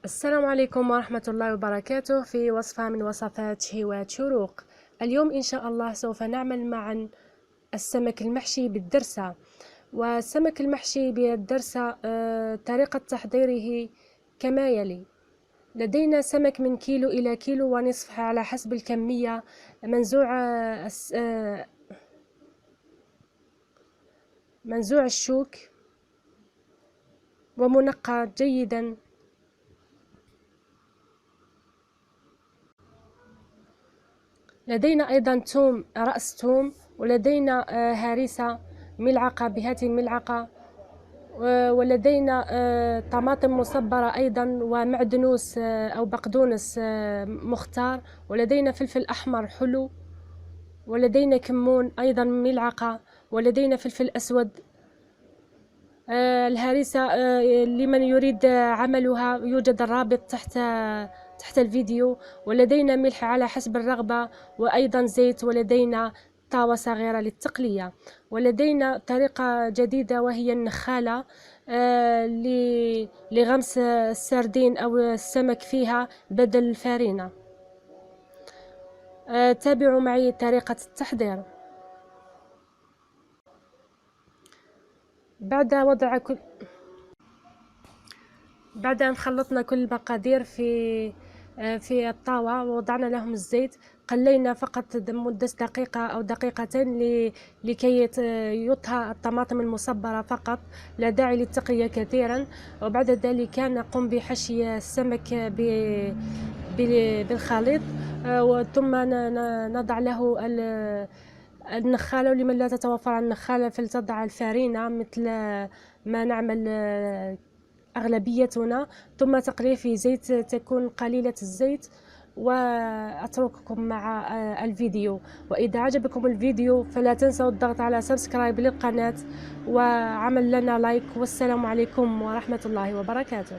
السلام عليكم ورحمة الله وبركاته. في وصفة من وصفات شهوات شروق. اليوم إن شاء الله سوف نعمل معا السمك المحشي بالدرسة. والسمك المحشي بالدرسة طريقة تحضيره كما يلي: لدينا سمك من كيلو إلى كيلو ونصف على حسب الكمية، منزوع الشوك ومنقى جيدا. لدينا أيضا توم، رأس توم، ولدينا هريسة ملعقة بهذه الملعقة، ولدينا طماطم مصبرة أيضا، ومعدنوس أو بقدونس مختار، ولدينا فلفل أحمر حلو، ولدينا كمون أيضا ملعقة، ولدينا فلفل أسود. الهريسة لمن يريد عملها يوجد الرابط تحت الفيديو. ولدينا ملح على حسب الرغبة، وأيضا زيت، ولدينا طاوة صغيرة للتقلية. ولدينا طريقة جديدة وهي النخالة لغمس السردين أو السمك فيها بدل الفارينة. تابعوا معي طريقة التحضير. بعد أن خلطنا كل المقادير في الطاوة ووضعنا لهم الزيت، قلينا فقط لمدة دقيقة أو دقيقتين لكي يطهى الطماطم المصبرة فقط، لا داعي للتقلية كثيرا. وبعد ذلك نقوم بحشي السمك بالخليط، ثم نضع له النخالة، ولمن لا تتوفر النخالة فلتضع الفارينة مثل ما نعمل أغلبيتنا، ثم تقليه في زيت تكون قليلة الزيت. وأترككم مع الفيديو. وإذا عجبكم الفيديو فلا تنسوا الضغط على سبسكرايب للقناة وعمل لنا لايك. والسلام عليكم ورحمة الله وبركاته.